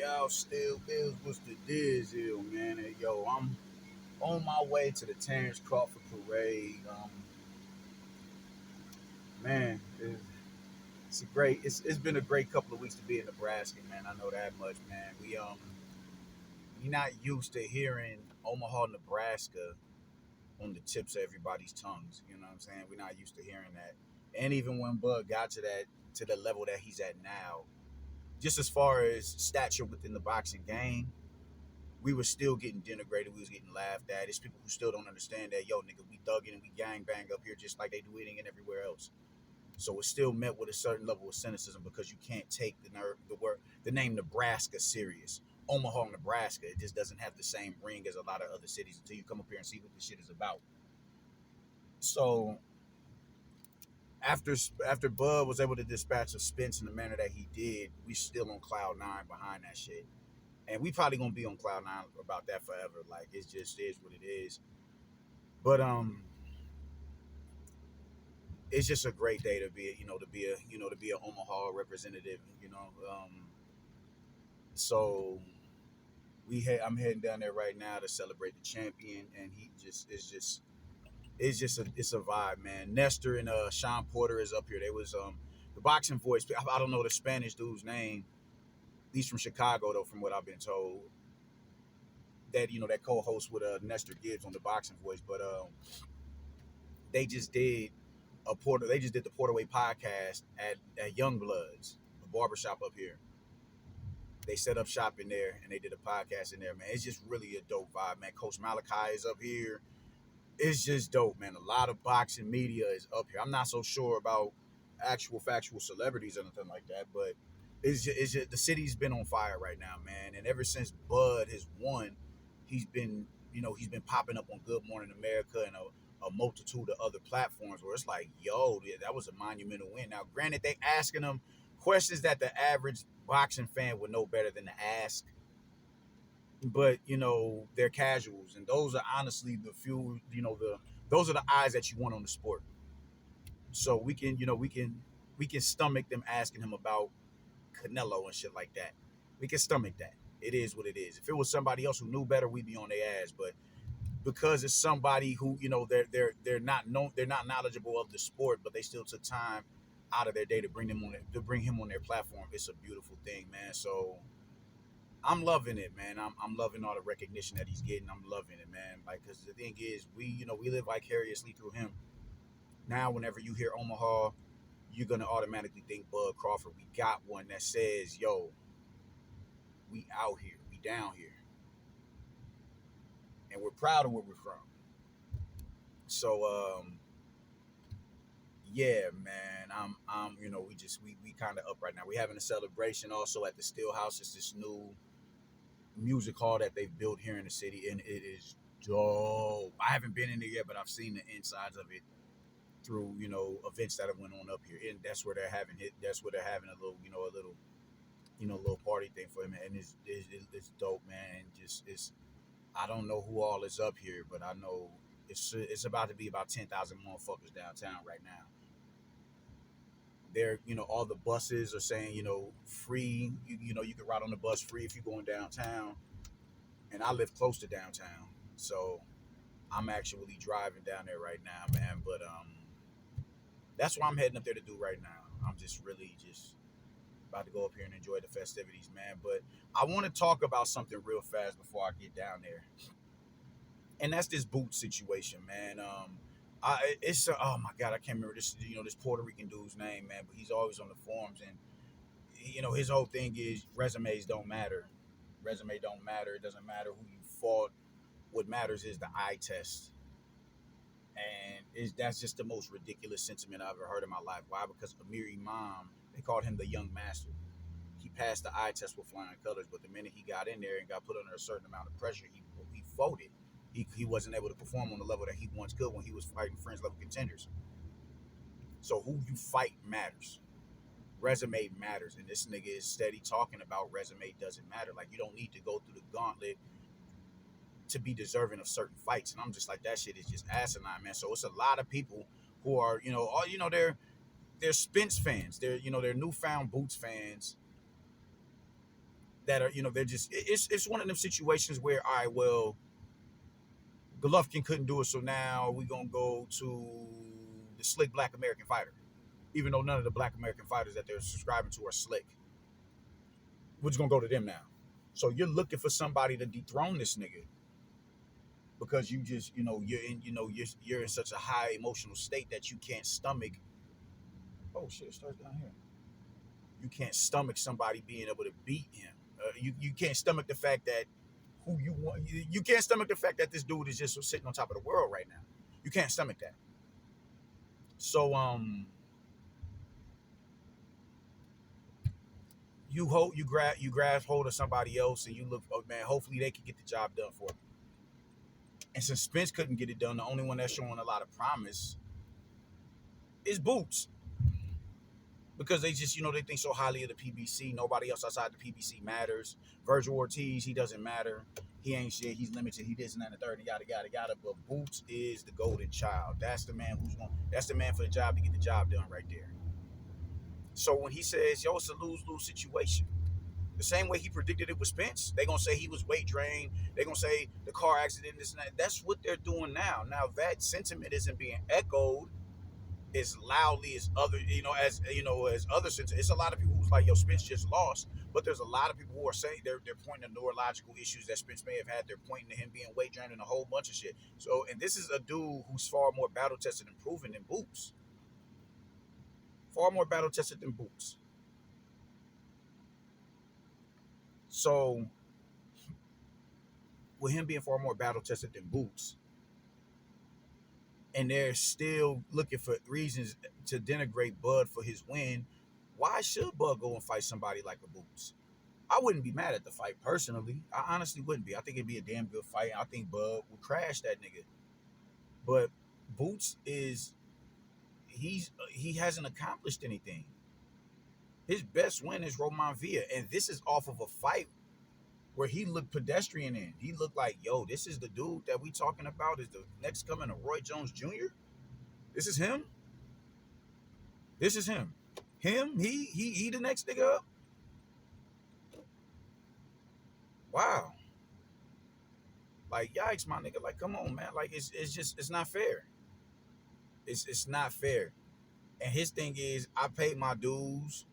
Y'all still bills, what's the deal, man? Hey, yo, I'm on my way to the Terrence Crawford parade. Man, it's been a great couple of weeks to be in Nebraska, man. I know that much, man. We not used to hearing Omaha, Nebraska on the tips of everybody's tongues. You know what I'm saying? We're not used to hearing that. And even when Bud got to the level that he's at now, just as far as stature within the boxing game, we were still getting denigrated. We was getting laughed at. It's people who still don't understand that, yo, nigga, we thugging and we gang bang up here just like they do eating and everywhere else. So it's still met with a certain level of cynicism because you can't take the name Nebraska serious. Omaha, Nebraska, it just doesn't have the same ring as a lot of other cities until you come up here and see what this shit is about. So after after Bud was able to dispatch of Spence in the manner that he did, we still on cloud nine behind that shit. And we probably gonna be on cloud nine about that forever. Like it just is what it is. But it's just a great day to be, to be an Omaha representative. So I'm heading down there right now to celebrate the champion, and he just it's a vibe, man. Nestor and Sean Porter is up here. They was the boxing voice. I don't know the Spanish dude's name. He's from Chicago though, from what I've been told. That that co-host with Nestor Gibbs on the boxing voice, but they just did they just did the Porterway podcast at Young Bloods, a barbershop up here. They set up shop in there and they did a podcast in there, man. It's just really a dope vibe, man. Coach Malachi is up here. It's just dope, man. A lot of boxing media is up here. I'm not so sure about actual factual celebrities or anything like that, but it's just the city's been on fire right now, man. And ever since Bud has won, he's been he's been popping up on Good Morning America and a multitude of other platforms where it's like, yo, yeah, that was a monumental win. Now, granted, they asking them questions that the average boxing fan would know better than to ask, but they're casuals, and those are honestly the few, those are the eyes that you want on the sport. So we can stomach them asking him about Canelo and shit like that. We can stomach that. It is what it is. If it was somebody else who knew better, we'd be on their ass. But because it's somebody who they're not knowledgeable of the sport, but they still took time out of their day to bring him on their platform. It's a beautiful thing, man. So I'm loving it, man. I'm loving all the recognition that he's getting. I'm loving it, man. Like, because the thing is, we live vicariously through him. Now, whenever you hear Omaha, you're gonna automatically think Bud Crawford. We got one that says, "Yo, we out here, we down here, and we're proud of where we're from." So, yeah, man. We kind of up right now. We having a celebration also at the Stillhouse. It's this new music hall that they've built here in the city, and it is dope. I haven't been in there yet, but I've seen the insides of it through events that have went on up here, and that's where they're having it. That's where they're having a little little party thing for him, and it's dope, man. Just it's I don't know who all is up here, but I know it's about to be about 10,000 motherfuckers downtown right now. There, all the buses are saying, free. You can ride on the bus free if you're going downtown, and I live close to downtown, so I'm actually driving down there right now, man. But that's what I'm heading up there to do right now. I'm just really just about to go up here and enjoy the festivities, man. But I want to talk about something real fast before I get down there, and that's this boot situation, man. Oh my god, I can't remember this Puerto Rican dude's name, man. But he's always on the forums, and his whole thing is resumes don't matter. Resume don't matter. It doesn't matter who you fought. What matters is the eye test. And that's just the most ridiculous sentiment I've ever heard in my life. Why? Because Amir Imam, they called him the young master. He passed the eye test with flying colors, but the minute he got in there and got put under a certain amount of pressure, he folded. He wasn't able to perform on the level that he once could when he was fighting fringe level contenders. So who you fight matters. Resume matters, and this nigga is steady talking about resume doesn't matter. Like, you don't need to go through the gauntlet to be deserving of certain fights. And I'm just like, that shit is just asinine, man. So it's a lot of people who are, they're Spence fans. They're newfound Boots fans that are, they're just, it's one of them situations where, all right, well, Golovkin couldn't do it, so now we're gonna go to the slick Black American fighter, even though none of the Black American fighters that they're subscribing to are slick. We're just gonna go to them now. So you're looking for somebody to dethrone this nigga because you just, you're in, you're in such a high emotional state that you can't stomach. Oh shit, it starts down here. You can't stomach somebody being able to beat him. You can't stomach the fact that who you want. You can't stomach the fact that this dude is just sitting on top of the world right now. You can't stomach that. So you grab hold of somebody else and you look, oh man, hopefully they can get the job done for me. And since Spence couldn't get it done, the only one that's showing a lot of promise is Boots. Because they just, they think so highly of the PBC. Nobody else outside the PBC matters. Virgil Ortiz, he doesn't matter. He ain't shit. He's limited. He this and that and the third. Yada yada yada. But Boots is the golden child. That's the man that's the man for the job to get the job done right there. So when he says, yo, it's a lose-lose situation, the same way he predicted it with Spence, they're gonna say he was weight drained. They're gonna say the car accident, this and that. That's what they're doing now. Now that sentiment isn't being echoed as loudly as other, as other sense. It's a lot of people who's like, yo, Spence just lost, but there's a lot of people who are saying they're pointing to neurological issues that Spence may have had. They're pointing to him being weight drained and a whole bunch of shit. So, and this is a dude who's far more battle tested and proven than Boots. Far more battle tested than Boots. So, with him being far more battle tested than Boots, and they're still looking for reasons to denigrate Bud for his win, why should Bud go and fight somebody like a Boots? I wouldn't be mad at the fight personally. I honestly wouldn't be. I think it'd be a damn good fight. I think Bud would crash that nigga. But Boots he hasn't accomplished anything. His best win is Roman Villa, and this is off of a fight where he looked pedestrian in. He looked like, yo, this is the dude that we talking about is the next coming of Roy Jones Jr. This is him. This is him. He the next nigga up. Wow. Like, yikes, my nigga. Like, come on, man. Like, it's not fair. It's not fair. And his thing is, I paid my dues.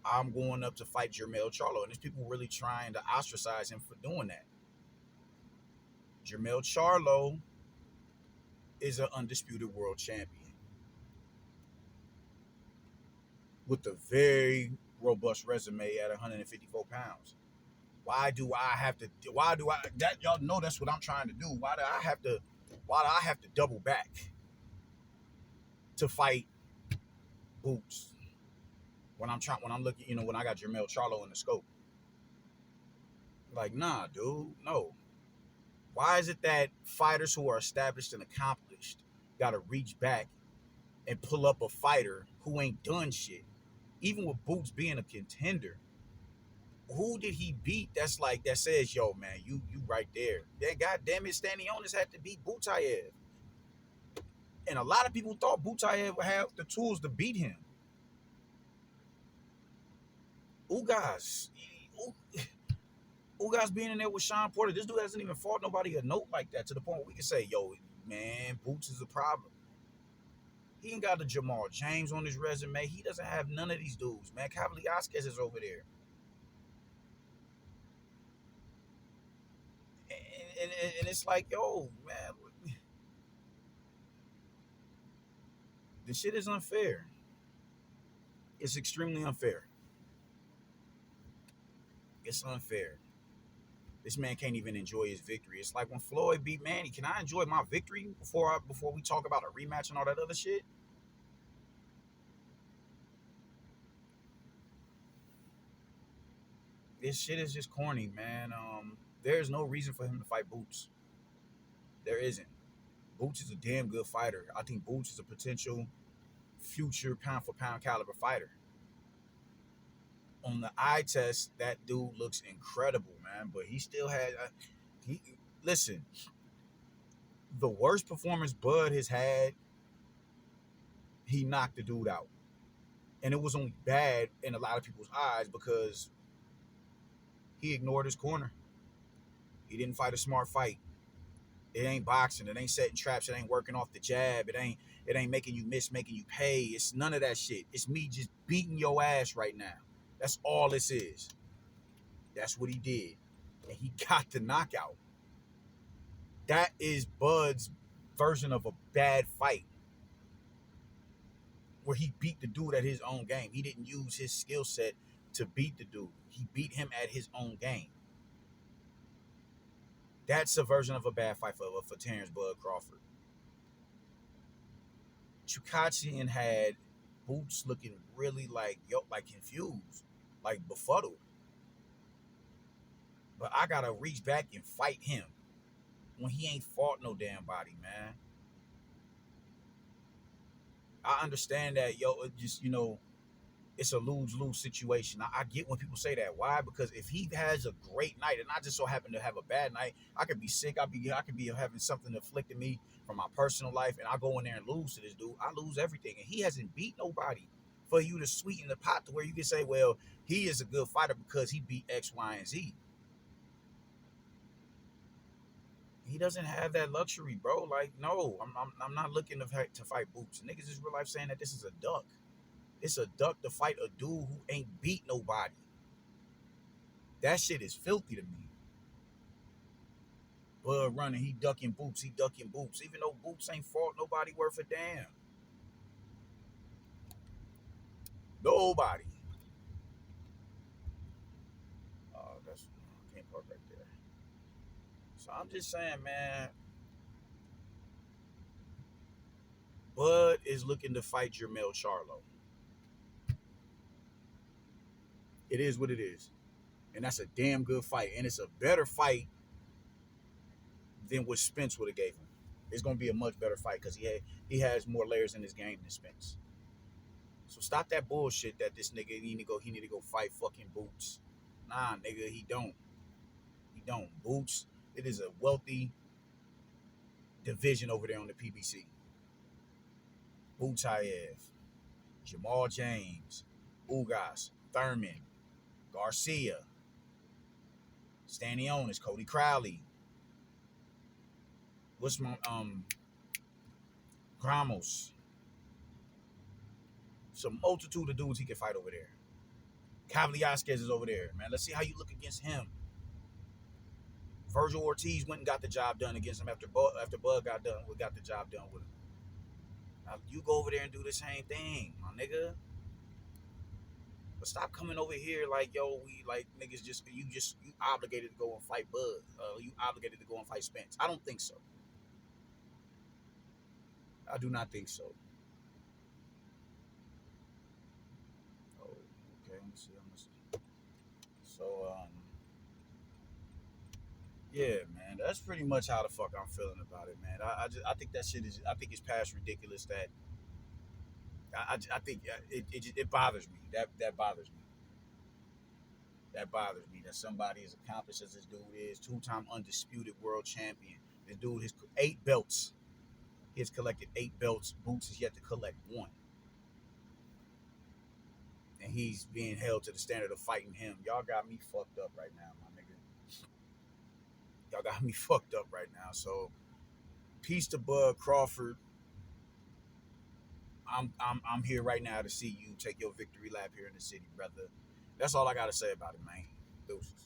I'm going up to fight Jermell Charlo. And there's people really trying to ostracize him for doing that. Jermell Charlo is an undisputed world champion with a very robust resume at 154 pounds. Why do I that y'all know that's what I'm trying to do? Why do I have to double back to fight Boots when I'm looking, when I got Jermell Charlo in the scope? Like, nah, dude, no. Why is it that fighters who are established and accomplished gotta reach back and pull up a fighter who ain't done shit? Even with Boots being a contender, who did he beat that says, yo, man, you right there? That goddamn it, Stanionis had to beat Butayev. And a lot of people thought Butayev would have the tools to beat him. Ugas being in there with Sean Porter. This dude hasn't even fought nobody a note like that to the point where we can say, yo, man, Boots is a problem. He ain't got the Jamal James on his resume. He doesn't have none of these dudes, man. Kavaliauskas is over there. And it's like, yo, man, this shit is unfair. It's extremely unfair. It's unfair. This man can't even enjoy his victory. It's like when Floyd beat Manny. Can I enjoy my victory before we talk about a rematch and all that other shit? This shit is just corny, man. There's no reason for him to fight Boots. There isn't. Boots is a damn good fighter. I think Boots is a potential future pound for pound caliber fighter. On the eye test, that dude looks incredible, man. But he still had. Listen. The worst performance Bud has had, he knocked the dude out, and it was only bad in a lot of people's eyes because He ignored his corner. He didn't fight a smart fight. It ain't boxing. It ain't setting traps. It ain't working off the jab. It ain't making you miss, making you pay. It's none of that shit. It's me just beating your ass right now. That's all this is. That's what he did. And he got the knockout. That is Bud's version of a bad fight. Where he beat the dude at his own game. He didn't use his skill set to beat the dude. He beat him at his own game. That's a version of a bad fight for Terrence Bud Crawford. Chukachian had Boots looking really like confused, like befuddled. But I gotta reach back and fight him when he ain't fought no damn body, man. I understand that, it's a lose-lose situation. I get when people say that. Why? Because if he has a great night and I just so happen to have a bad night, I could be sick. I could be having something afflicting me from my personal life, and I go in there and lose to this dude. I lose everything, and he hasn't beat nobody for you to sweeten the pot to where you can say, well, he is a good fighter because he beat X, Y, and Z. He doesn't have that luxury, bro. Like, no, I'm not looking to fight Boots. Niggas is real life saying that this is a duck. It's a duck to fight a dude who ain't beat nobody. That shit is filthy to me. Bud running, he ducking Boots. Even though Boots ain't fought nobody worth a damn. Nobody. I can't park right there. So I'm just saying, man, Bud is looking to fight Jermell Charlo. It is what it is. And that's a damn good fight. And it's a better fight than what Spence would have gave him. It's gonna be a much better fight because he has more layers in his game than Spence. So stop that bullshit that this nigga need to go fight fucking Boots. Nah, nigga, he don't. He don't. Boots, it is a wealthy division over there on the PBC. Butayev, Jamal James, Ugas, Thurman, Garcia, Stanionis, Cody Crowley. What's my Gramos? It's a multitude of dudes he can fight over there. Kavliasquez is over there, man. Let's see how you look against him. Virgil Ortiz went and got the job done against him after Bud got the job done with him. Now you go over there and do the same thing, my nigga. But stop coming over here like, yo, we like niggas you obligated to go and fight Bud. You obligated to go and fight Spence. I don't think so. I do not think so. Oh, okay, let me see. So, yeah, man, that's pretty much how the fuck I'm feeling about it, man. I think that shit is, I think it's past ridiculous that I think it bothers me. That bothers me. That bothers me that somebody as accomplished as this dude is, two-time undisputed world champion. This dude has 8 belts. He has collected 8 belts. Boots has yet to collect 1. And he's being held to the standard of fighting him. Y'all got me fucked up right now, my nigga. Y'all got me fucked up right now. So, peace to Bud Crawford. I'm here right now to see you take your victory lap here in the city, brother. That's all I gotta say about it, man. Deuces.